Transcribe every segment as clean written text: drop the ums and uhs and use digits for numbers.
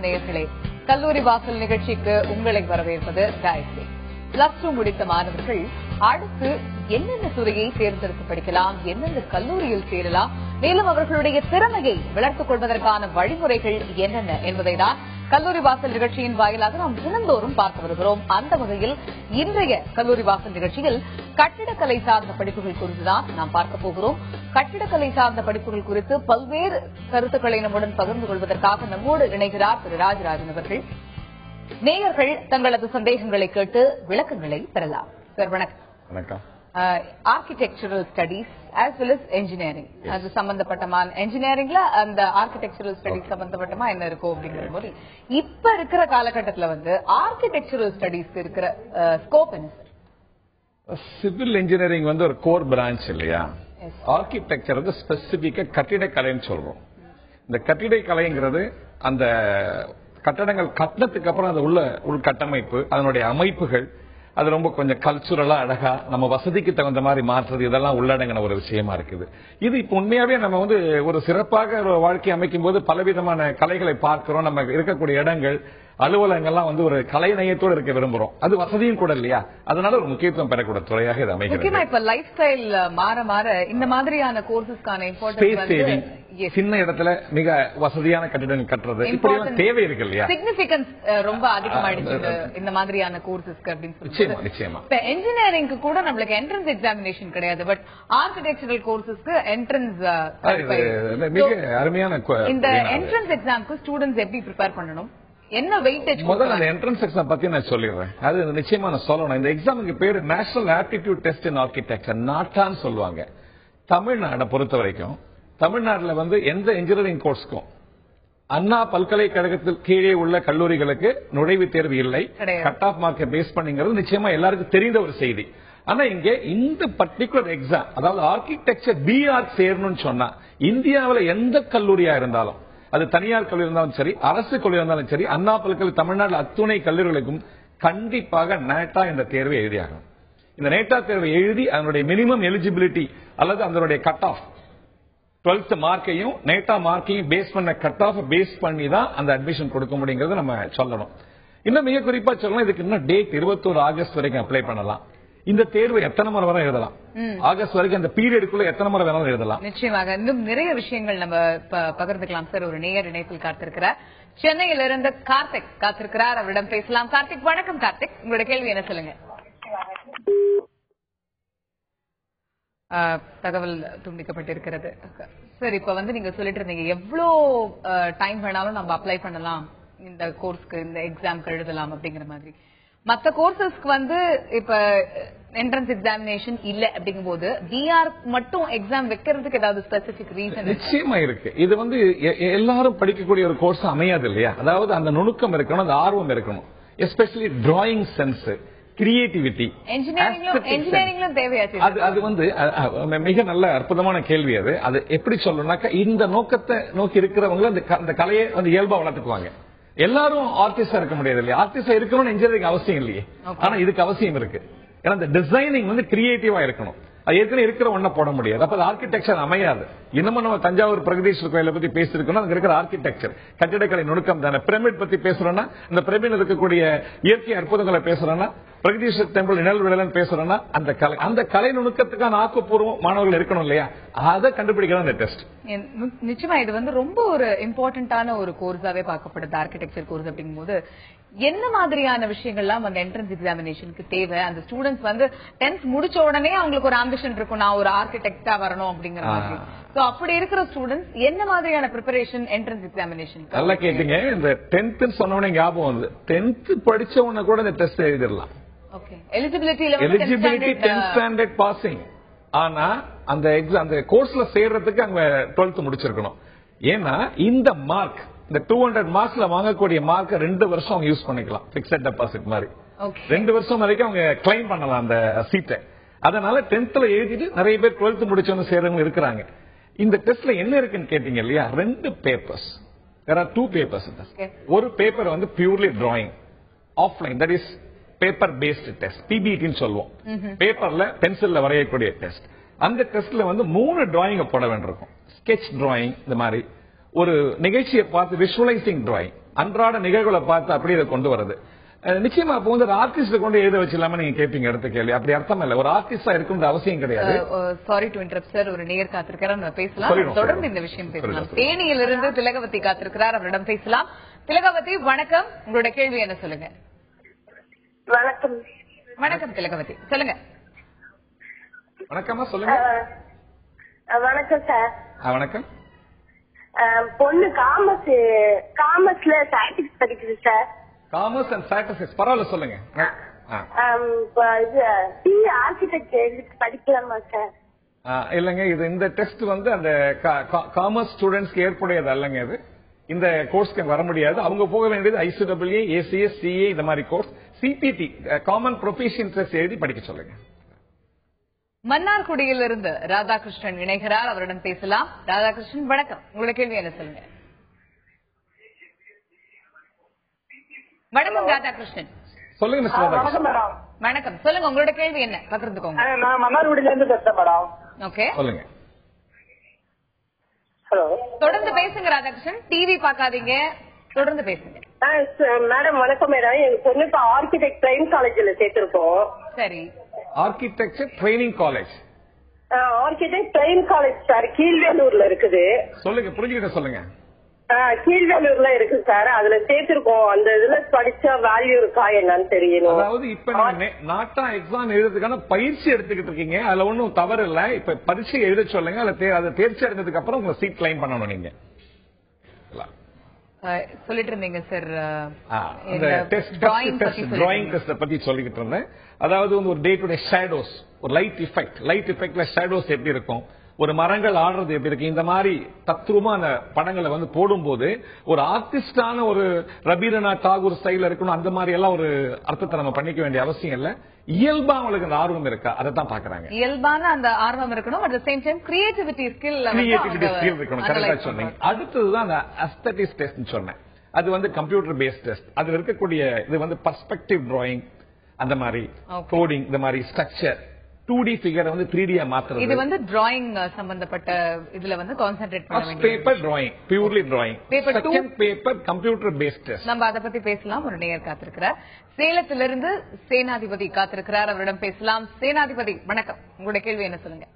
நேயர்களே, கல்லூரி வாசல் நிகழ்ச்சிக்கு உங்களை வரவேற்பது காயத்ரி. +2 முடித்த மாணவர்கள் அடுத்து என்னென்ன துறையை தேர்ந்தெடுத்து படிக்கலாம், எந்தெந்த கல்லூரியில் சேரலாம், மேலும் அவர்களுடைய திறமையை வளர்த்துக் கொள்வதற்கான வழிமுறைகள் என்னென்ன என்பதைதான் கல்லூரி வாசல் நிகழ்ச்சியின் வாயிலாக நாம் தினந்தோறும் பார்த்து வருகிறோம். அந்த வகையில் இன்றைய கல்லூரி வாசல் நிகழ்ச்சியில் கட்டிடக்கலை சார்ந்த படிப்புகள் குறித்துதான் நாம் பார்க்க போகிறோம். கட்டிடக்கலை சார்ந்த படிப்புகள் குறித்து பல்வேறு கருத்துக்களை நம்முடன் பகிர்ந்து கொள்வதற்காக நம்மோடு இணைகிறார் திரு ராஜராஜன் அவர்கள். நேயர்கள் தங்களது சந்தேகங்களை கேட்டு விளக்கங்களை பெறலாம். சார் வணக்கம். வணக்கம். Architectural studies as well as engineering, அது சம்பந்தப்பட்டமா என்ஜினியரிங்ல அந்த ஆர்கிடெக்சரல் ஸ்டடீஸ் சம்பந்தப்பட்டமா என்ன இருக்கும் அப்படிங்கிற போது இப்ப இருக்கிற காலகட்டத்தில் ஆர்கிடெக்சரல் ஸ்டடீஸ் இருக்கிற ஸ்கோப் என்ன சார்? சிவில் இன்ஜினியரிங் ஒரு கோர் பிரான்ச் இல்லையா? ஆர்கிடெக்சர் ஸ்பெசிபிக்கா கட்டிடக்கலைன்னு சொல்றோம். இந்த கட்டிடக்கலைங்கிறது அந்த கட்டடங்கள் கட்டினத்துக்கு அப்புறம் அது உள்ள உள்கட்டமைப்பு, அதனுடைய அமைப்புகள், அது ரொம்ப கொஞ்சம் கல்ச்சுரலா அழகா நம்ம வசதிக்கு தகுந்த மாதிரி மாற்றுறது, இதெல்லாம் உள்ளடங்கின ஒரு விஷயமா இருக்குது. இது இப்ப உண்மையாவே நம்ம ஒரு சிறப்பாக ஒரு வாழ்க்கை அமைக்கும் போது பலவிதமான கலைகளை பார்க்கிறோம். நம்ம இருக்கக்கூடிய இடங்கள், அலுவலகங்கள்லாம் ஒரு கலை நயத்தோடு இருக்க விரும்புறோம். அது வசதியும் கூட இல்லையா? அதனால ஒரு முக்கியத்துவம் பெறக்கூடிய துறையாக இது அமைகிறது. இப்ப லைஃப் ஸ்டைல் மாற மாற இந்த மாதிரியான கோர்சஸ்க்கான இம்பார்ட்டன்ஸ், சின்ன இடத்துல மிக வசதியான கட்டிடங்கள் கட்டுறது, இப்படி தேவை இருக்கு இல்லையா? சிக்னிபிகன்ஸ் ரொம்ப அதிகமாயிடுச்சு இந்த மாதிரியான கோர்சஸ்க்கு அப்படின்னு சொல்லி. நிச்சயமா இப்ப இன்ஜினியரிங்க்கு கூட நம்மளுக்கு என்ட்ரன்ஸ் எக்ஸாமினேஷன் கிடையாது, பட் ஆர்கிடெக்சரல் கோர்சஸ்க்கு என்ட்ரன்ஸ். மிக அருமையான இந்த என்ட்ரன்ஸ் எக்ஸாம்க்கு ஸ்டூடெண்ட்ஸ் எப்படி ப்ரிப்பேர் பண்ணணும், என்ன வெயிட்டேஜ்? முதல்ல அந்த என்ட்ரன்ஸ் எக்ஸாம் பத்தி நான் சொல்லிடுறேன். அது நிச்சயமா நான் சொல்லணும். இந்த எக்ஸாமுக்கு பேரு national aptitude test in architecture, நாட்டான்னு சொல்லுவாங்க. தமிழ்நாடை பொறுத்த வரைக்கும் தமிழ்நாட்டில் எந்த இன்ஜினியரிங் கோர்ஸ்க்கும் அண்ணா பல்கலைக்கழகத்தில் கீழே உள்ள கல்லூரிகளுக்கு நுழைவுத் தேர்வு இல்லை. கட் ஆஃப் மார்க்கை பேஸ் பண்ணிங்கிறது நிச்சயமா எல்லாருக்கும் தெரிந்த ஒரு செய்தி. ஆனா இங்க இந்த பர்டிகுலர் எக்ஸாம், அதாவது ஆர்கிடெக்சர் பிஆர் சேரணும்னு சொன்னா இந்தியாவில் எந்த கல்லூரியா இருந்தாலும், அது தனியார் கல்லூரி இருந்தாலும் சரி, அரசு கல்லூரி இருந்தாலும் சரி, அண்ணா பல்கலை தமிழ்நாட்டில் அத்துணை கல்லூரிகளுக்கும் கண்டிப்பாக நேட்டா இந்த தேர்வை எழுதியாகும். இந்த நேட்டா தேர்வை எழுதி அதனுடைய மினிமம் எலிஜிபிலிட்டி அல்லது அதனுடைய cut off 12th மார்க்கையும் NATO மார்க்கையும் base பண்ண கட் ஆஃப் பேஸ் பண்ணி தான் அந்த அட்மிஷன் கொடுக்க முடியுங்கிறது நம்ம சொல்லணும். இன்னும் மிக குறிப்பா சொல்லணும், இதுக்கு இன்னும் டேட் 21 ஆகஸ்ட் வரைக்கும் அப்ளை பண்ணலாம். இந்த தேர்வு எத்தனை முறை வரை எழுதலாம், ஆகஸ்ட் வரைக்கும் அந்த பீரியடுக்குள்ள எத்தனை முறை வேணாலும் எழுதலாம். நிச்சயமாக இன்னும் நிறைய விஷயங்கள் நம்ம பகிர்ந்துக்கலாம் சார். ஒரு நேயர் இணைப்பில் காத்திருக்கிறார், சென்னையிலிருந்து கார்த்திக் காத்திருக்கிறார், அவரிடம் பேசலாம். கார்த்திக் வணக்கம். கார்த்திக், உங்களோட கேள்வி என்ன சொல்லுங்க? தகவல் துண்டிக்கப்பட்டிருக்கிறது சார். இப்ப நீங்க சொல்லிட்டு இருந்தீங்க எவ்வளவு டைம் வேணாலும் நம்ம அப்ளை பண்ணலாம் இந்த கோர்ஸ்க்கு, இந்த எக்ஸாம்க்கு எழுதலாம் அப்படிங்கிற மாதிரி. மத்த கோர்சஸ்க்கு இப்ப என்ட்ரன்ஸ் எக்ஸாமினேஷன் இல்ல அப்படிங்கும் போது பிஆர் மட்டும் எக்ஸாம் வைக்கிறதுக்கு ஏதாவது ஸ்பெசிபிக் ரீசன்? நிச்சயமா இருக்கு. இது எல்லாரும் படிக்கக்கூடிய ஒரு கோர்ஸ் அமையாது இல்லையா? அதாவது அந்த நுணுக்கம் இருக்கணும், அந்த ஆர்வம் இருக்கணும், எஸ்பெஷலி டிராயிங் சென்ஸ், கிரியேட்டிவிட்டி. இன்ஜினியரிங்ல தேவையாச்சு. அது மிக நல்ல அற்புதமான கேள்வி. அது எப்படி சொல்லணும்னாக்கா, இந்த நோக்கத்தை நோக்கி இருக்கிறவங்க அந்த கலையை இயல்பா வளர்த்துக்குவாங்க. எல்லாரும் ஆர்டிஸ்டா இருக்க முடியாது இல்லையா? ஆர்டிஸ்டா இருக்கணும்னு இன்ஜினியரிங் அவசியம் இல்லையே, ஆனா இதுக்கு அவசியம் இருக்கு. ஏன்னா இந்த டிசைனிங் கிரியேட்டிவா இருக்கணும். அது ஏற்கனவே இருக்கிற ஒன்ன போட முடியாது. அப்ப ஆர்கிடெக்சர் அமையாது. இன்னமும் நம்ம தஞ்சாவூர் பிரகதீஸ்வரர் கோயிலை பத்தி பேசிருக்கோம், அங்க இருக்கிற ஆர்கிடெக்சர் கட்டிடக்கலை நுணுக்கம் தானே. பிரமிட் பத்தி பேசுறோம்னா இந்த பிரமிட் இருக்கக்கூடிய இயற்கை அற்புதங்களை பேசுறோம்னா, பிரகதீஸ்வரர் டெம்பிள் நிழல் விழலன்னு பேசுறோம்னா, அந்த கலை நுணுக்கத்துக்கான ஆக்கப்பூர்வம் மாணவர்கள் இருக்கணும் இல்லையா? அதை கண்டுபிடிக்கலாம் இந்த டெஸ்ட். நிச்சயமா இது ரொம்ப ஒரு இம்பார்ட்டன்டான ஒரு கோர்ஸாவே பார்க்கப்படுது ஆர்கிடெக்சர் கோர்ஸ் அப்படிங்கும் போது. என்ன மாதிரியான விஷயங்கள்லாம் அந்த என்ட்ரன்ஸ் எக்ஸாமினேஷனுக்கு தேவை? அந்த ஸ்டூடெண்ட்ஸ் 10th முடிச்ச உடனே அவங்களுக்கு ஒரு ஆம்பிஷன் இருக்கும், நான் ஒரு ஆர்கிடெக்டா வரணும் அப்படிங்கிற மாதிரி. சோ அப்படி இருக்கிற ஸ்டூடெண்ட்ஸ் என்ன மாதிரியான பிரிப்பரேஷன் என்ட்ரன்ஸ் எக்ஸாமினேஷன்? நல்லா கேட்டீங்க. இந்த 10th சொன்னவனே ஞாபகம் வந்து 10th படிச்ச உடனே கூட இந்த டெஸ்ட் எழுதிடலாம். Eligibility 10th standard passing. ஆனா அந்த எக்ஸாம் அந்த கோர்ஸ்ல சேர்றதுக்கு அவங்க 12th முடிச்சிருக்கணும். ஏன்னா இந்த மார்க், இந்த 200 மார்க்ஸ்ல வாங்கக்கூடிய மார்க் 2 வருஷம் அவங்க யூஸ் பண்ணிக்கலாம், பிக்ஸட் டெபாசிட் மாதிரி. 2 வருஷம் வரைக்கும் அவங்க கிளைம் பண்ணலாம் அந்த சீட்டை. அதனால 10th எழுதிட்டு நிறைய பேர் 12th முடிச்சவங்க சேர்றவங்க இருக்கிறாங்க. இந்த டெஸ்ட்ல என்ன இருக்குன்னு கேட்டீங்க இல்லையா? 2 பேப்பர்ஸ். there are 2 papers. ஒரு paper purely drawing offline, that is paper based test, PBT சொல்லுவோம். பேப்பர்ல பென்சில்ல வரையக்கூடிய டெஸ்ட். அந்த டெஸ்ட்ல 3 டிராயிங் போட வேண்டியிருக்கும். ஸ்கெட்ச் டிராயிங், இந்த மாதிரி ஒரு நிகழ்ச்சியை பார்த்து விஷுவலைசிங் டிராயிங், அன்றாட நிகழ்வுகளை பார்த்து அப்படி இதை கொண்டு வருது. நிச்சயமா அப்போ வந்து ஒரு ஆர்டிஸ்ட் கொண்டு எழுத வச்சிடலாம நீங்க கேட்பீங்க அடுத்த கேள்வி. அப்படி அர்த்தம் இல்ல, ஒரு ஆர்டிஸ்டா இருக்குன்ற அவசியம் கிடையாது. சாரி டு இன்டரப்ட் சார், ஒரு நேயர் காத்திருக்கிறார், பேசலாம், தொடர்ந்து இந்த விஷயம் பேசலாம். தேனியிலிருந்து திலகவதி காத்திருக்கிறார், அவரிடம் பேசலாம். திலகவதி வணக்கம், உங்களோட கேள்வி என்ன சொல்லுங்க. வணக்கம். வணக்கம் திலகவதி, சொல்லுங்க. வணக்கம்மா, சொல்லுங்க. வணக்கம் சார். வணக்கம். பொண்ணு காமர்ஸ்ல ஸ்டாட்டிஸ்டிக்ஸ் படிக்குது சார். காமர்ஸ் அண்ட் ஸ்டாட்டிஸ்டிக்ஸ், பரவாயில்ல, சொல்லுங்க. ஆர்கிடெக்ட் படிக்கலாமா சார்? இல்லங்க, இது இந்த டெஸ்ட் வந்து அந்த காமர்ஸ் ஸ்டூடெண்ட்ஸ்க்கு ஏற்புடையது அல்லங்க. இது இந்த கோர்ஸ்க்கு வர முடியாது. அவங்க போக வேண்டியது ICAA, ACS, CA இந்த மாதிரி course. CPT common profession test எழுதி படிக்க சொல்லுங்க. மன்னார்குடியிலிருந்து ராதாகிருஷ்ணன் இணைகிறார், அவரிடம் பேசலாம். ராதாகிருஷ்ணன் வணக்கம், உங்களோட கேள்வி என்ன சொல்லுங்க. வணக்கம் ராதாகிருஷ்ணன். சொல்லுங்க மிஸ்டர் ராதாகிருஷ்ணன். வணக்கம், சொல்லுங்க, உங்களோட கேள்வி என்ன பகிர்ந்துக்கோங்க. நான் மன்னார்குடியில இருந்து பேசுறேன் மேடம். ஓகே, சொல்லுங்க. ஹலோ, தொடர்ந்து பேசுங்க ராதாகிருஷ்ணன், டிவி பார்க்காதீங்க, தொடர்ந்து பேசுங்க. மேடம் வணக்கம் மேடம். எங்க பொண்ணு இப்ப ஆர்கிடெக்ட் பிரைம் காலேஜ்ல சேர்த்திருக்கோம். சரி, architecture training college. Architect prime college sir, கீழ்வேலூர்ல இருக்குது. சொல்லுங்க, புரிஞ்சுக்கிட்ட சொல்லுங்க. கீழ்வேலூர்ல இருக்கு சார், அதுல சேர்த்திருக்கோம். அந்த இதுல படிச்சா வேல்யூ இருக்கா என்னன்னு தெரியணும். அதாவது இப்ப நீங்க நாட்டா எக்ஸாம் எழுதுறதுக்கான பயிற்சி எடுத்துக்கிட்டு இருக்கீங்க, அதுல ஒன்னும் தவறு இல்ல. இப்ப பரீட்சை எழுத சொல்லுங்க, அதை தேர்ச்சி அடைந்ததுக்கு அப்புறம் உங்க சீட் கிளைம் பண்ணணும். நீங்க சொல்லிட்டு இருந்தீங்க சார், டிராயிங் டெஸ்ட் பத்தி சொல்லிக்கிட்டு இருந்தேன். அதாவது ஒரு டே டு டே ஷேடோஸ், ஒரு லைட் எஃபெக்ட்ல ஷேடோஸ் எப்படி இருக்கும், ஒரு மரங்கள் ஆடுறது எப்படி இருக்கு, இந்த மாதிரி தத்ரூபமா அந்த படங்களை வந்து போடும்போது ஒரு ஆர்டிஸ்டான ஒரு ரவீந்திரநாத் தாகூர் ஸ்டைல இருக்கணும். அந்த மாதிரி எல்லாம் ஒரு அர்த்தத்தை நம்ம பண்ணிக்க வேண்டிய அவசியம் இல்ல. இயல்பா அவங்களுக்கு அந்த ஆர்வம் இருக்கா, அதை தான் பாக்குறாங்க. இயல்பான அந்த ஆர்வம் இருக்கணும், at the same time creativity skill இருக்கணும். கரெக்டா சொன்னீங்க. அடுத்ததுதான் அந்த அஸ்தெட்டிக்ஸ் டெஸ்ட் சொன்னேன். அது வந்து கம்ப்யூட்டர் பேஸ்ட் டெஸ்ட். அதுல இருக்கக்கூடிய இது வந்து பர்ஸ்பெக்டிவ் டிராயிங், அந்த மாதிரி கோடிங், இந்த மாதிரி ஸ்ட்ரக்சர் 2D ஃபிகரை வந்து 3D மாத்துறது. இது வந்து டிராயிங் சம்பந்தப்பட்ட இதுல வந்து கான்சென்ட்ரேட் பண்ண வேண்டியது. Paper drawing, purely drawing. Second paper computer based test. நம்ம அத பத்தி பேசலாம். ஒரு நேயர் காத்திருக்கிறார், சேலத்திலிருந்து சேனாதிபதி காத்திருக்கிறார், அவரிடம் பேசலாம். சேனாதிபதி வணக்கம், உங்களுடைய கேள்வி என்ன சொல்லுங்க.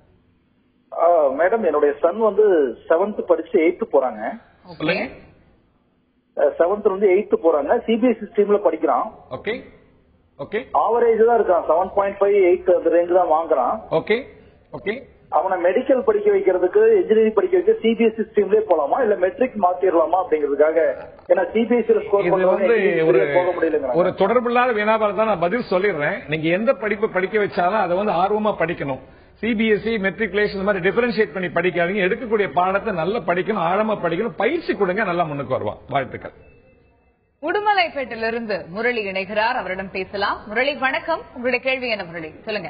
மேடம், என்னுடைய சன் வந்து 7th படிச்சு 8th போறாங்க. சொல்லுங்க. 7th வந்து 8th போறாங்க. CBSE ஸ்ட்ரீம்ல படிக்கிறான். Okay okay. ஆவரேஜ் தான் இருக்கான், 7.5 8 அந்த ரேஞ்ச் தான் வாங்குறான். Okay okay. அவனை மெடிக்கல் படிக்க வைக்கிறதுக்கு, இன்ஜினியரிங் படிக்க வைக்க CBSE ஸ்ட்ரீம்லயே போலாமா இல்ல மெட்ரிக் மாத்திரலாமா அப்படிங்கிறதுக்காக. ஏன்னா CBSE ஸ்கோர் போக முடியல. ஒரு தொடர்பில்லாத வினாபாரம் தான் நான் பதில் சொல்லிடுறேன். நீங்க எந்த படிப்பு படிக்க வச்சாலும் அதை வந்து ஆர்வமா படிக்கணும். CBSE மெட்ரிகுலேஷன் இந்த மாதிரி டிஃபரன்ஷியேட் பண்ணி படிக்காதீங்க. எடுக்கக்கூடிய பாடத்தை நல்லா படிக்கணும், ஆழமா படிக்கணும், பயிற்சி கொடுங்க, நல்லா முன்னுக்கு வருவான். வாழ்த்துக்கள். உடுமலைப்பேட்டிலிருந்து முரளி இணைகிறார், அவரிடம் பேசலாம். முரளி வணக்கம், உங்களுடைய கேள்வி என்ன முரளி, சொல்லுங்க.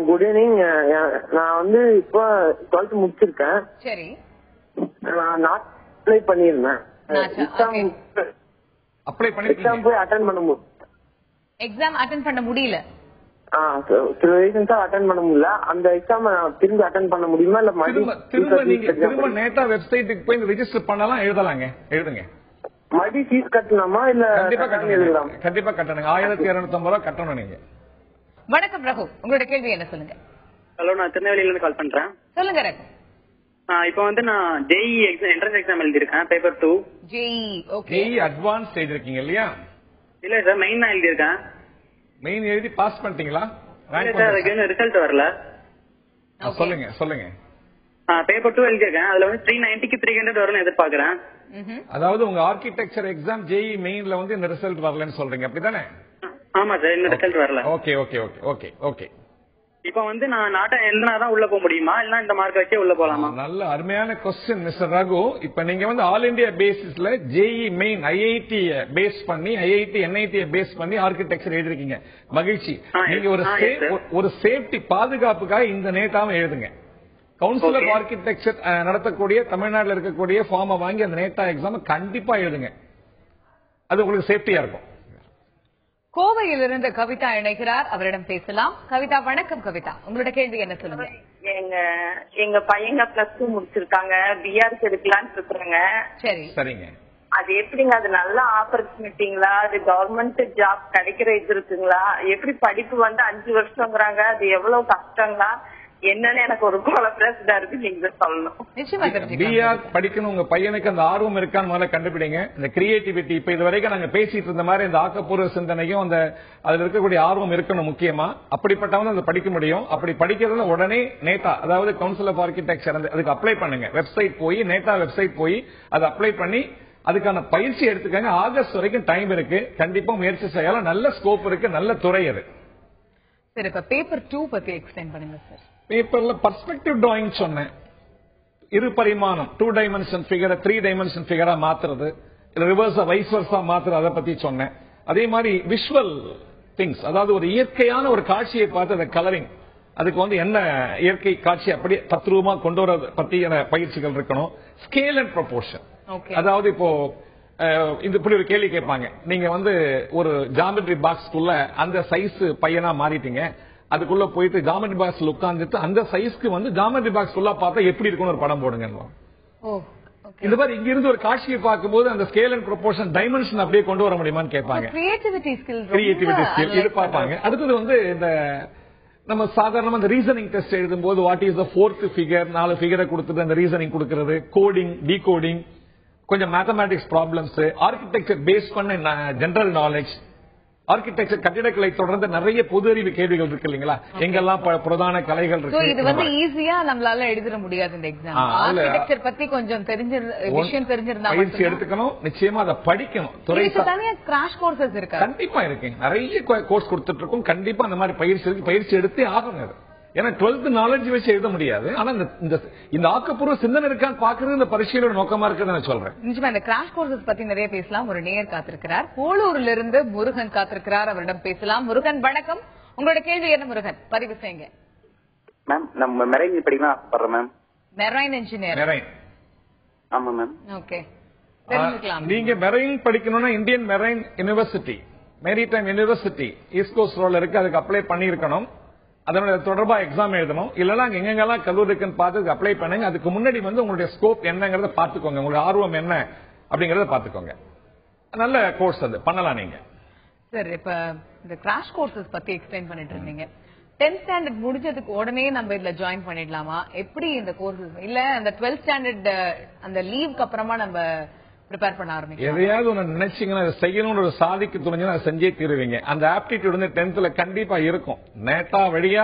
Good evening. நான் வந்து இப்போ 12th முடிச்சிருக்கேன். சரி, நான் அப்ளை பண்ணிருந்தேன். அப்ளை பண்ணி எக்ஸாம் போய் அட்டெண்ட் பண்ண முடியல. எக்ஸாம் அட்டெண்ட் பண்ண முடியல. சில ரீசன்ஸா அட்டெண்ட் பண்ண முடியல. அந்த எக்ஸாம் திரும்பி அட்டெண்ட் பண்ண முடியுமா இல்ல திரும்ப நேட்டா வெப்சைட்டுக்கு போய் ரெஜிஸ்டர் பண்ணலாம், எழுதலாங்க, எழுதுங்க. மறுபடியும் ஃபீஸ் கட்டணுமா இல்ல? கண்டிப்பா கட்டணும், கண்டிப்பா கட்டணுங்க. 1250 ரூபாய் கட்டணும் நீங்க. வணக்கம் ரகு, உங்களோட கேள்வி என்ன சொல்லுங்க. ஹலோ, நான் திருநெல்வேலியில இருந்து கால் பண்றேன். சொல்லுங்க ரகு. இப்போ வந்து நான் JEE என்ட்ரன்ஸ் எக்ஸாம் எழுதிருக்கேன், paper 2. JEE okay. JEE advance எழுதிருக்கீங்க இல்லையா? இல்ல சார், மெயின் தான் எழுதிருக்கேன். மெயின் எழுதி பாஸ் பண்ணிட்டீங்களா? ரிசல்ட் வரல. சொல்லுங்க சொல்லுங்க. பேப்பர் 2 எழுதிருக்கேன். அதுல வந்து 390க்கு 300 வரும்னு எதிர்பார்க்கறேன். அதாவது உங்க ஆர்கிடெக்சர் எக்ஸாம் JEE மெயின்ல வந்து இந்த ரிசல்ட் வரலன்னு சொல்றீங்க, அப்படிதானே? ஆமா சார், இந்த ரிசல்ட் வரல. Okay okay okay okay okay. இப்போ வந்து நான் நாட்டை எழுதினாதான் உள்ள போக முடியுமா இல்ல இந்த மார்க் வச்சே உள்ள போலாமா? நல்ல அருமையான கொஸ்டின் மிஸ்டர் ரகு. இப்ப நீங்க வந்து ஆல் இந்தியா பேசிஸ்ல JEE மெயின் IIT பேஸ் பண்ணி, IIT NIT பேஸ் பண்ணி ஆர்கிடெக்சர் எழுதிருக்கீங்க, மகிழ்ச்சி. நீங்க ஒரு சேஃப்டி பாதுகாப்புக்காக இந்த நேட்டாவும் எழுதுங்க. கவுன்சில் ஆஃப் ஆர்கிடெக்சர் நடத்தக்கூடிய தமிழ்நாட்டில் இருக்கக்கூடிய ஃபார்மை வாங்கி அந்த நேட்டா எக்ஸாம் கண்டிப்பா எழுதுங்க, அது உங்களுக்கு சேஃப்டியா இருக்கும். கோவையிலிருந்து கவிதா இணைகிறார், அவரிடம் பேசலாம். கவிதா வணக்கம். கவிதா, உங்களோட கேள்வி என்ன சொல்லுங்க. எங்க பையங்க +2 முடிச்சிருக்காங்க, BRS எடுக்கலான்னு இருக்காங்க. சரி சரிங்க. அது எப்படிங்க, அது நல்ல ஆப்பர்ச்சுனிட்டிங்களா, அது கவர்மெண்ட் ஜாப் கிடைக்கிற இது இருக்குங்களா, எப்படி படிப்பு வந்து 5 வருஷங்கிறாங்க, அது எவ்வளவு கஷ்டங்களா என்னன்னு எனக்கு ஒரு குழப்பதா இருக்கு, நீங்க சொல்லணும். பிஆர் படிக்கணும் உங்க பையனுக்கு அந்த ஆர்வம் இருக்கான்னு முதல்ல கண்டுபிடிங்க. இந்த கிரியேட்டிவிட்டி இப்ப இது வரைக்கும் நாங்க பேசிட்டு இருந்த மாதிரி இந்த ஆக்கப்பூர்வ சிந்தனையும் அந்த அதுல இருக்கக்கூடிய ஆர்வம் இருக்கணும் முக்கியமா. அப்படிப்பட்டவங்க அதை படிக்க முடியும். அப்படி படிக்கிறதுல உடனே நேட்டா, அதாவது கவுன்சில் ஆஃப் ஆர்கிடெக்சர் அதுக்கு அப்ளை பண்ணுங்க. வெப்சைட் போய் நேட்டா வெப்சைட் போய் அதை அப்ளை பண்ணி அதுக்கான பயிற்சி எடுத்துக்காங்க. ஆகஸ்ட் வரைக்கும் டைம் இருக்கு. கண்டிப்பா முயற்சி செய்யலாம். நல்ல ஸ்கோப் இருக்கு, நல்ல துறை அது. சரி, இப்ப பேப்பர் 2 பத்தி எக்ஸ்பிளைன் பண்ணுங்க சார். பேப்பர்ல பர்ஸ்பெக்டிவ் டிராயிங் சொன்னேன். 2 பரிமாணம் 2 டைமென்ஷன் ஃபிகரை 3 டைமென்ஷன் ஃபிகரா மாத்துறது, ரிவர்ஸ் வைஸ் வர்ஸா மாத்துறது, அதை பத்தி சொன்னேன். அதே மாதிரி விஷுவல் திங்ஸ், அதாவது ஒரு இயற்கையான ஒரு காட்சியை பார்த்து அந்த கலரிங், அதுக்கு வந்து என்ன இயற்கை காட்சி அப்படி தத்ரூபமா கொண்டு வர பத்தியான பயிற்சிகள் இருக்கணும். ஸ்கேல் அண்ட் ப்ரொபோர்ஷன், அதாவது இப்போ இந்த இப்படி ஒரு கேள்வி கேட்பாங்க, நீங்க வந்து ஒரு ஜாமெட்ரி பாக்ஸ்க்குள்ள அந்த சைஸ் பையனா மாறிட்டீங்க, அதுக்குள்ள போயிட்டு ஜாமெட்ரி பாக்ஸ் உட்கார்ந்துட்டு அந்த சைஸ்க்கு வந்து ஜாமெட்ரி பாக்ஸ் உள்ள பார்த்தா எப்படி இருக்கும்னு ஒரு படம் போடுங்க. இந்த மாதிரி இங்க இருந்து ஒரு காட்சியை பார்க்கும்போது அந்த ஸ்கேல் அண்ட் ப்ரொபோர்ஷன் டைமென்ஷன் அப்படியே கொண்டு வர முடியுமான்னு கேட்பாங்க. கிரியேட்டிவிட்டி ஸ்கில் இது பார்ப்பாங்க. அடுத்தது வந்து இந்த நம்ம சாதாரணமா இந்த ரீசனிங் டெஸ்ட் எழுதும் போது what is the 4th figure, 4 ஃபிகரை கொடுத்துட்டு அந்த ரீசனிங் கொடுக்கிறது, கோடிங், டீகோடிங், கொஞ்சம் மேத்தமேட்டிக்ஸ் ப்ராப்ளம்ஸ், ஆர்கிடெக்சர் பேஸ் பண்ண ஜெனரல் நாலேஜ், ஆர்கிடெக்சர் கட்டிடக்கலை தொடர்ந்து நிறைய பொது அறிவு கேள்விகள் இருக்கு இல்லீங்களா, எங்கெல்லாம் பிரதான கலைகள் இருக்கு. இது வந்து ஈஸியா நம்மளால எழுத முடியாது இந்த எக்ஸாம். ஆர்கிடெக்சர் பத்தி கொஞ்சம் விஷயம் தெரிஞ்சிருந்தா பயிற்சி எடுத்துக்கணும், நிச்சயமா அதை படிக்கணும். துறை தனியா கிராஷ் கோர்சஸ் இருக்கு, கண்டிப்பா இருக்கு, நிறைய கோர்ஸ் கொடுத்துட்டு இருக்கோம். கண்டிப்பா அந்த மாதிரி பயிற்சி எடுத்தே ஆகணும். ஏன்னா 12th நாலேஜ் வச்சு எழுத முடியாது. ஆனா இந்த ஆக்கப்பூர்வ சிந்தனை இருக்கான்னு பாக்குறது இந்த பரீட்சையோட நோக்கமா இருக்குன்னு நான் சொல்றேன். நிச்சயமா இந்த கிராஷ் கோர்சஸ் பத்தி நிறைய பேசலாம். ஒரு நேயர் காத்திருக்கிறார், போலூர்ல இருந்து முருகன் காத்திருக்கிறார், அவரிடம் பேசலாம். முருகன் வணக்கம், உங்களோட கேள்வி என்ன முருகன்? பதிவு செய்யுங்க. மேம், நம்ம மெரைன் படிக்கலாம் ஆசைப்படுறேன் மேம். Marine engineer. மெரைன், ஆமா மேம். ஓகே, நீங்க மெரைன் படிக்கணும்னா Indian marine university, maritime university east coast ரோட்ல இருக்கு, அதுக்கு அப்ளை பண்ணிருக்கணும். அதனோட தொடர்பா எக்ஸாம் எழுதணும். இல்லனா எங்கெங்கெல்லாம் கல்லூரி இருக்குன்னு பார்த்து அப்ளை பண்ணுங்க. அதுக்கு முன்னாடி வந்து உங்களுடைய ஸ்கோப் என்னங்கறத பாத்துக்கோங்க, உங்களுடைய ஆர்வம் என்ன அப்படிங்கறத பாத்துக்கோங்க. நல்ல கோர்ஸ் அது பண்ணலாம் நீங்க. சார், இப்ப இந்த கிராஷ் கோர்சஸ் பத்தி எக்ஸ்பிளைன் பண்ணிட்டு இருந்தீங்க. 10th ஸ்டாண்டர்ட் முடிஞ்சதுக்கு உடனே நம்ம இதுல ஜாயின் பண்ணிடலாமா? எப்படி இந்த கோர்சஸ், இல்ல அந்த 12th ஸ்டாண்டர்ட் அந்த லீவுக்கு அப்புறமா நம்ம ப்ரிப்பேர் பண்ண ஆரம்பிக்கலாம்? எதையாவது ஒன்னு நினைச்சீங்கன்னா அதை செய்யணும்னு ஒரு சாதிக்கு துணிஞ்சா அதை செஞ்சே தீருவீங்க. அந்த ஆப்டிடியூட் வந்து 10th கண்டிப்பா இருக்கும். நேட்டா வழியா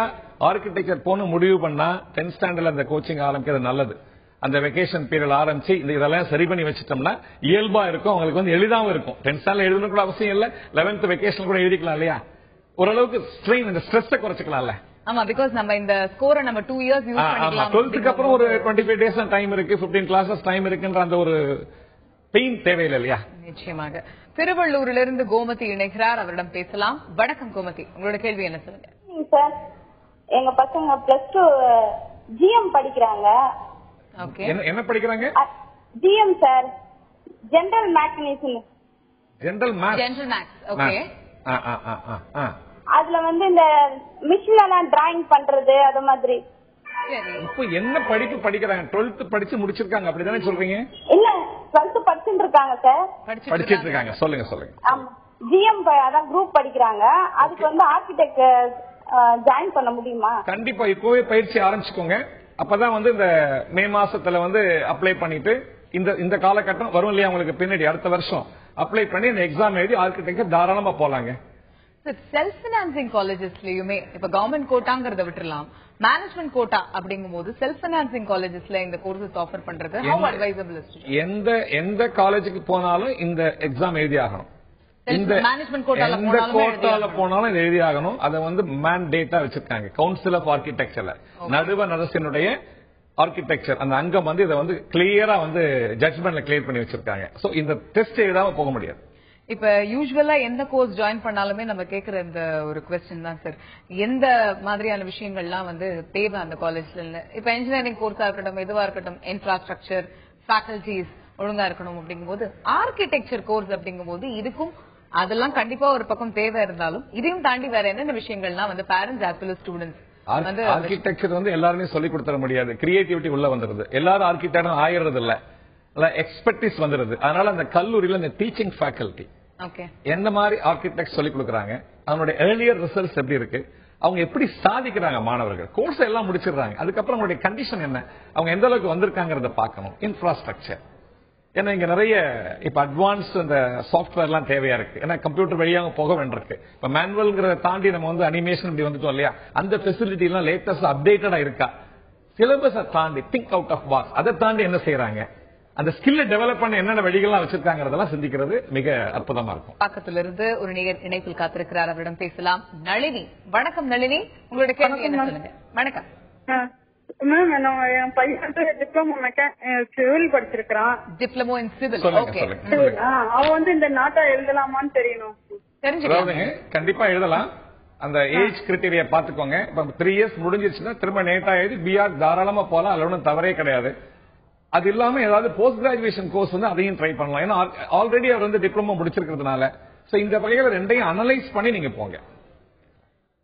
ஆர்கிடெக்சர் போன முடிவு பண்ணா 10th ஸ்டாண்டர்ட்ல அந்த கோச்சிங் ஆரம்பிக்கிறது நல்லது. அந்த வெகேஷன் பீரியட் ஆரம்பிச்சு இதெல்லாம் சரி பண்ணி வச்சுட்டோம்னா இயல்பா இருக்கும், அவங்களுக்கு வந்து எளிதாவும் இருக்கும். 10th ஸ்டாண்டர்ட் எழுதணும் கூட அவசியம் இல்ல, 11th வெகேஷன் கூட எழுதிக்கலாம் இல்லையா? ஓரளவுக்கு ஸ்ட்ரெயின், இந்த ஸ்ட்ரெஸ் குறைச்சிக்கலாம்ல. ஆமா, பிகாஸ் நம்ம இந்த ஸ்கோரை நம்ம 2 years யூஸ் பண்ணிக்கலாம். 12th அப்புறம் ஒரு 25 days டைம் இருக்கு, 15 classes டைம் இருக்குன்ற அந்த ஒரு பெயின் தேவையில்லை இல்லையா? நிச்சயமாக. திருவள்ளூரிலிருந்து இருந்து கோமதி இணைகிறார், அவரிடம் பேசலாம். வணக்கம் கோமதி, உங்களோட கேள்வி என்ன சொல்லுங்க. சார், எங்க பசங்க +2 ஜிஎம் படிக்கிறாங்க. ஓகே, என்ன படிக்கிறாங்க? GM sir, general magnesium. General maths. Okay. அதுல வந்து இந்த மிஷின்ல எல்லாம் டிராயிங் பண்றது அது மாதிரி. இப்போ என்ன படிப்பு படிக்கிறாங்க? 12th படிச்சு முடிச்சிருக்காங்க அப்படிதானே சொல்றீங்க? இல்ல, 12th படிச்சுட்டு இருக்காங்க சார். படிச்சிட்டு இருக்காங்க. சொல்லுங்க. ஜிஎம் அதான் குரூப் படிக்கிறாங்க. அதுக்கு வந்து ஆர்கிடெக்ட் ஜாயின் பண்ண முடியுமா? கண்டிப்பா இப்போவே பயிற்சி ஆரம்பிச்சுக்கோங்க. அப்பதான் வந்து இந்த மே மாசத்துல வந்து அப்ளை பண்ணிட்டு இந்த காலகட்டம் வரும் இல்லையா உங்களுக்கு, பின்னாடி அடுத்த வருஷம் அப்ளை பண்ணி இந்த எக்ஸாம் எழுதி ஆர்கிடெக்ட் தாராளமா போலாங்க. செல்ஃப் பினான்சிங் காலேஜஸ்லயுமே இப்ப கவர்மெண்ட் கோட்டாங்கிறத விட்டுறலாம், மேனேஜ்மெண்ட் கோட்டா அப்படிங்கும் போது செல்ஃப் பினான்சிங் காலேஜஸ்ல இந்த கோர்சஸ் ஆஃபர் பண்றது how advisable is to எந்த காலேஜுக்கு போனாலும் இந்த எக்ஸாம் எழுதி ஆகணும். இந்த மேனேஜ்மெண்ட் கோட்டால போனாலும் இது எழுதி ஆகணும். அதை வந்து மேண்டேட்டா வச்சிருக்காங்க கவுன்சில் ஆஃப் ஆர்கிடெக்சர்ல. நடுவர் அரசினுடைய ஆர்கிடெக்சர் அந்த அங்கம் வந்து இதை வந்து கிளியரா வந்து ஜட்ஜ்மெண்ட்ல கிளியர் பண்ணி வச்சிருக்காங்க. சோ இந்த டெஸ்ட் எழுதாம போக முடியாது. இப்ப யூசுவலா எந்த கோர்ஸ் ஜாயின் பண்ணாலுமே நம்ம கேக்குற இந்த ஒரு क्वेश्चन தான் சார், எந்த மாதிரியான விஷயங்கள்லாம் வந்து தேவை அந்த காலேஜ்ல? இப்ப இன்ஜினியரிங் கோர்ஸா இருக்கட்டும், எதுவா இருக்கட்டும், இன்ஃப்ராஸ்ட்ரக்சர், ஃபேக்கல்டிஸ் ஒழுங்கா இருக்கணும் அப்படிங்கும்போது, ஆர்கிடெக்சர் கோர்ஸ் அப்படிங்கும்போது இதுக்கும் அதெல்லாம் கண்டிப்பா ஒரு பக்கம் தேவை இருந்தாலும் இதையும் தாண்டி வேற என்னென்ன விஷயங்கள்லாம் வந்து parents as well as students வந்து ஆர்கிடெக்சர் வந்து எல்லாருமே சொல்லி கொடுத்துட முடியாது. கிரியேட்டிவிட்டி உள்ள வந்துருது. எல்லாரும் ஆர்கிடெக்டும் ஆயிடுறது இல்ல. எக்ஸ்பர்டிஸ் வந்துருது. அதனால அந்த கல்லூரியில இந்த டீச்சிங் ஃபேக்கல்டி எந்த மாதிரி ஆர்கிடெக்ட் சொல்லி கொடுக்குறாங்க, அதனுடைய ஏர்லியர் ரிசல்ட்ஸ் எப்படி இருக்கு, அவங்க எப்படி சாதிக்கிறாங்க மாணவர்கள், கோர்ஸ் எல்லாம் முடிச்சிடுறாங்க, அதுக்கப்புறம் அவங்களுடைய கண்டிஷன் என்ன, அவங்க எந்த அளவுக்கு வந்திருக்காங்கிறத பார்க்கணும். இன்ஃப்ராஸ்ட்ரக்சர், ஏன்னா இங்க நிறைய இப்ப அட்வான்ஸ் இந்த சாஃப்ட்வேர் எல்லாம் தேவையா இருக்கு. ஏன்னா கம்ப்யூட்டர் வழியாக போக வேண்டியிருக்கு. இப்ப மேனுவல்ங்கிறத தாண்டி நம்ம வந்து அனிமேஷன் இப்படி வந்துட்டோம் இல்லையா, அந்த ஃபெசிலிட்டி எல்லாம் லேட்டஸ்ட் அப்டேட்டடா இருக்கா, சிலபஸை தாண்டி திங்க் அவுட் ஆஃப் பாக்ஸ், அதை தாண்டி என்ன செய்யறாங்க, அந்த ஸ்கில்ல டெவலப் பண்ண என்னென்ன வழிகள்லாம் வச்சிருக்காங்கிறதெல்லாம் சிந்திக்கிறது மிக அற்புதமா இருக்கும். பக்கத்திலிருந்து ஒரு நேயர் இணைப்பில் காத்திருக்கிறார், அவரிடம் பேசலாம். நளினி, வணக்கம் நளினி, உங்களுடைய கேள்வி என்ன சொல்லுங்க. வணக்கம் மேம். என் பையன் டிப்ளமோ சிவில் படிச்சிருக்கான். Diploma in civil. ஓகே, அவன் வந்து இந்த நாட்டா எழுதலாமான்னு தெரியணும். தெரிஞ்சுக்கலாங்க. கண்டிப்பா எழுதலாம். அந்த ஏஜ் கிரைட்டீரியா பாத்துக்கோங்க. இப்ப 3 இயர்ஸ் முடிஞ்சிருச்சுன்னா திரும்ப நேட்டா எழுதி பிஆர் தாராளமா போலாம், அதுல ஒன்றும் தவறே கிடையாது. அது இல்லாம ஏதாவது போஸ்ட் கிராஜுவேஷன் கோர்ஸ் வந்து அதையும் ட்ரை பண்ணலாம். ஏன்னா ஆல்ரெடி அவர் வந்து டிப்ளமோ முடிச்சிருக்கிறதுனால இந்த வகையில ரெண்டையும் அனலைஸ் பண்ணி நீங்க போங்க.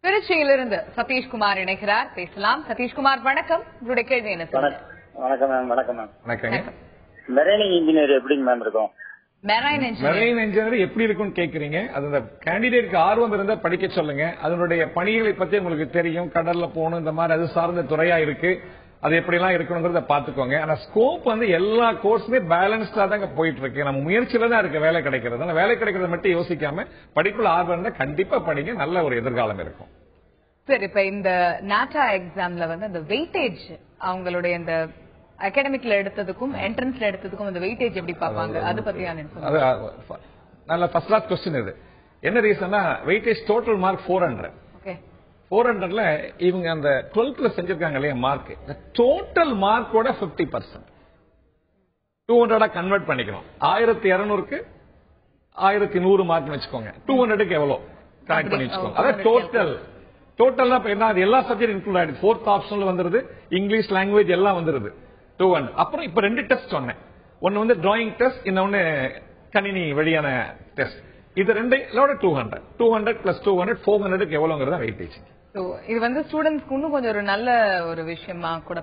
திருச்சியிலிருந்து சதீஷ்குமார் இணைகிறார், பேசலாம். சதீஷ்குமார் வணக்கம், உங்களுடைய கேள்வி என்ன சொல்லுங்க. வணக்கம் மேம். வணக்கம் மேம். வணக்கம். மெரைன் இன்ஜினியர் எப்படிங்க மேம் இருக்கும்? மெரைன் இன்ஜினியர் எப்படி இருக்கும்னு கேக்குறீங்க. அது அந்த கேண்டிடேட்க்கு ஆர்வம் இருந்தா படிக்க சொல்லுங்க. அதனுடைய பணிகளை பத்தி உங்களுக்கு தெரியும், கடல்ல போகணும், இந்த மாதிரி அது சார்ந்த துறையா இருக்கு, அது எப்படிலாம் இருக்கணுங்கிறத பாத்துக்கோங்க. ஆனா ஸ்கோப் வந்து எல்லா கோர்ஸுமே பேலன்ஸ்டா தாங்க போயிட்டு இருக்கு. நம்ம முயற்சியில தான் இருக்கு வேலை கிடைக்கிறது. ஆனா வேலை கிடைக்கிறத மட்டும் யோசிக்காம படிப்புல ஆர்வம் இருந்தா கண்டிப்பா படிங்க, நல்ல ஒரு எதிர்காலம் இருக்கும். சரி, இப்ப இந்த நாட்டா எக்ஸாம்ல வந்து அந்த வெயிட்டேஜ் அவங்களுடைய இந்த அகாடமிக்ல எடுத்ததுக்கும் என்ட்ரன்ஸ்ல எடுத்ததுக்கும் அந்த வெயிட்டேஜ் எப்படி பாப்பாங்க, அது பத்தியான நல்ல ஃபர்ஸ்ட் கிளாஸ் क्वेश्चन இது. என்ன ரீசன்னா வெயிட்டேஜ் டோட்டல் மார்க் 400. 400ல இவங்க அந்த 12th செஞ்சிருக்காங்க இல்லையா மார்க், டோட்டல் மார்க்கோட 50% 200 கன்வெர்ட் பண்ணிக்கணும். 1200க்கு 1100 மார்க் வச்சுக்கோங்க. 200க்கு எவ்வளவு கனெக்ட் பண்ணி வச்சுக்கோங்க. அதாவது டோட்டல் என்ன, அது எல்லா சப்ஜெக்ட் இன்க்ளூட் ஆயிடுது. 4th ஆப்ஷன்ல வந்துருது, இங்கிலீஷ் லாங்குவேஜ் எல்லாம் வந்துருது. 200. அப்புறம் இப்ப 2 டெஸ்ட் சொன்னேன். ஒன்னு வந்து டிராயிங் டெஸ்ட், இன்னொன்னு கணினி வழியான டெஸ்ட். இது ரெண்டோட 200 பிளஸ் 200 400க்கு எவ்வளவுங்கிறதா வெயிட்டேஜ். இது வந்து ஸ்டூடெண்ட்ஸ்க்கு இன்னும் கொஞ்சம் ஒரு நல்ல ஒரு விஷயமா கூட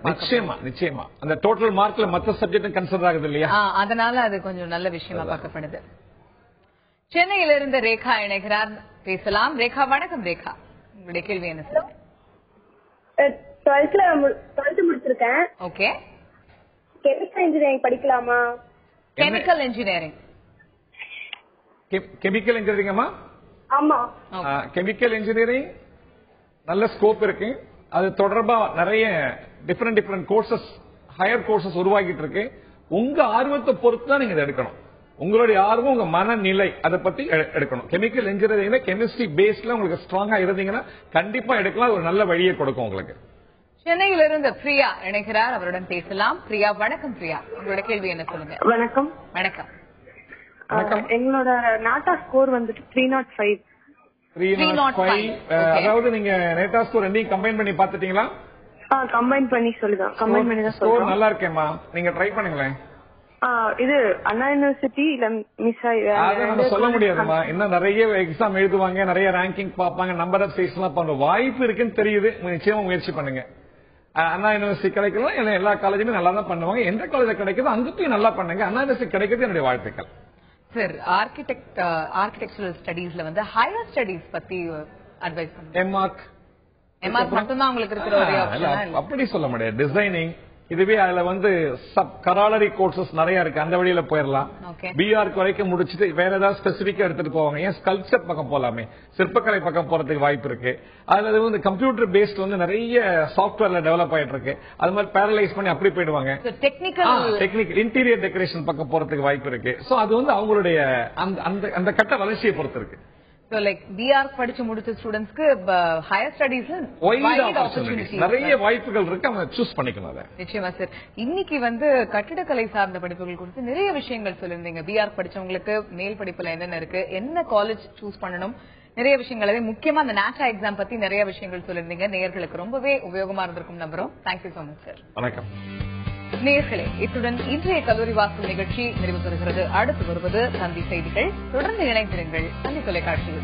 நிச்சயமா அந்த டோட்டல் மார்க்ல மற்ற சப்ஜெக்ட் கன்சிடர் ஆகுது இல்லையா, அதனால அது கொஞ்சம் நல்ல விஷயமா பார்க்கப்படுது. சென்னையிலிருந்து ரேகா இணைகிறார், பேசலாம். ரேகா வணக்கம். ரேகா, உங்களுடைய கேள்வி என்ன சொல்லுங்க. 12th முடிச்சிருக்கேன். ஓகே. கெமிக்கல் இன்ஜினியரிங் படிக்கலாமா? Chemical engineering. கெமிக்கல் இன்ஜினியரிங்கம்மா? ஆமா. கெமிக்கல் இன்ஜினியரிங் நல்ல ஸ்கோப் இருக்கு. அது தொடர்பா நிறைய டிஃபரெண்ட் கோர்சஸ், ஹையர் கோர்சஸ் உருவாக்கிட்டு இருக்கு. உங்க ஆர்வத்தை பொறுத்து தான் நீங்க எடுக்கணும். உங்களுடைய ஆர்வம், உங்க மனநிலை, அதை பத்தி எடுக்கணும். கெமிக்கல் இன்ஜினியரிங்ல கெமிஸ்ட்ரி பேஸ்ல உங்களுக்கு ஸ்ட்ராங்கா இருந்தீங்கன்னா கண்டிப்பா எடுக்கலாம். ஒரு நல்ல வழியை கொடுக்கும் உங்களுக்கு. சென்னையிலிருந்து பிரியா இணைகிறார், அவருடன் பேசலாம். பிரியா வணக்கம். பிரியா, உங்களோட கேள்வி என்ன சொல்லுங்க. வணக்கம். வணக்கம். எங்களோட நாட்டா ஸ்கோர் வந்துட்டு 305. 305. அதாவது நீங்க நேட்டா ஸ்கோர் ரெண்டையும் கம்பைன் பண்ணி பாத்துட்டீங்களா? கம்பைன் பண்ணி சொல்லுங்க. கம்பைன் பண்ணி தான் சொல்றேன். ஸ்கோர் நல்லா இருக்கேம்மா, நீங்க ட்ரை பண்ணுங்களேன். இது அண்ணா யூனிவர்சிட்டி இல்ல மிஸ் அதை நம்ம சொல்ல முடியாதுமா. இன்னும் நிறைய எக்ஸாம் எழுதுவாங்க, நிறைய ரேங்கிங் பார்ப்பாங்க, நம்பர் ஆஃப் சீட்ஸ் எல்லாம் பண்ணுவோம். வாய்ப்பு இருக்குன்னு தெரியுது, நிச்சயமா முயற்சி பண்ணுங்க. அண்ணா யூனிவர்சிட்டி கிடைக்கலாம், இல்ல எல்லா காலேஜுமே நல்லா தான் பண்ணுவாங்க. எந்த காலேஜ் கிடைக்குதோ அங்க போய் நல்லா பண்ணுங்க. அண்ணா யூனிவர்சிட்டி கிடைக்கிறது என்னுடைய வாழ்த்துக்கள். சார், ஆர்கிடெக்சரல் ஸ்டடீஸ்ல வந்து ஹையர் ஸ்டடீஸ் பத்தி அட்வைஸ் பண்ணுங்க. எம்ஆர்க் மட்டும் தான் உங்களுக்கு இருக்கிற ஒரே ஆப்ஷன்? அப்படி சொல்ல முடியாது. டிசைனிங், இதுவே அதுல வந்து சப் கராலரி கோர்சஸ் நிறைய இருக்கு, அந்த வழியில போயிடலாம். பிஆர் வரைக்கும் முடிச்சுட்டு வேற ஏதாவது ஸ்பெசிபிக்கா எடுத்துட்டு போவாங்க. ஏன் ஸ்கல்ப்சர் பக்கம் போலாமே, சிற்பக்கலை பக்கம் போறதுக்கு வாய்ப்பு இருக்கு. அதுல வந்து கம்ப்யூட்டர் பேஸ்ட் வந்து நிறைய சாப்ட்வேர்ல டெவலப் ஆயிட்டு இருக்கு. அது மாதிரி பேரலைஸ் பண்ணி அப்படி போயிடுவாங்க. டெக்னிக்கல் இன்டீரியர் டெக்கரேஷன் பக்கம் போறதுக்கு வாய்ப்பு இருக்கு. சோ அது வந்து அவங்களுடைய அந்த கட்ட வளர்ச்சியை பொறுத்து இருக்கு. பிஆர் படிச்சு முடிச்ச ஸ்டூடெண்ட்ஸ்க்கு ஹையர் ஸ்டடீஸ்ல நிறைய வாய்ப்புகள் இருக்கு, அவங்க சூஸ் பண்ணிக்கணும். நிச்சயமா சார். இன்னைக்கு வந்து கட்டிடக்கலை சார்ந்த படிப்புகள் குறித்து நிறைய விஷயங்கள் சொல்லிருந்தீங்க. பிஆர் படிச்சவங்களுக்கு மேல் படிப்புல என்னென்ன இருக்கு, என்ன காலேஜ் சூஸ் பண்ணணும், நிறைய விஷயங்கள். முக்கியமா அந்த நாட்டா எக்ஸாம் பத்தி நிறைய விஷயங்கள் சொல்லிருந்தீங்க. நேயர்களுக்கு ரொம்பவே உபயோகமா இருந்திருக்கும் நம்புறோம். Thank you so much sir. வணக்கம் நேயர்களே, இத்துடன் இன்றைய கல்லூரி வாசல் நிகழ்ச்சி நிறைவு பெறுகிறது. அடுத்து வருவது தந்தி செய்திகள். தொடர்ந்து இணைந்திருங்கள் தந்தி தொலைக்காட்சியில்.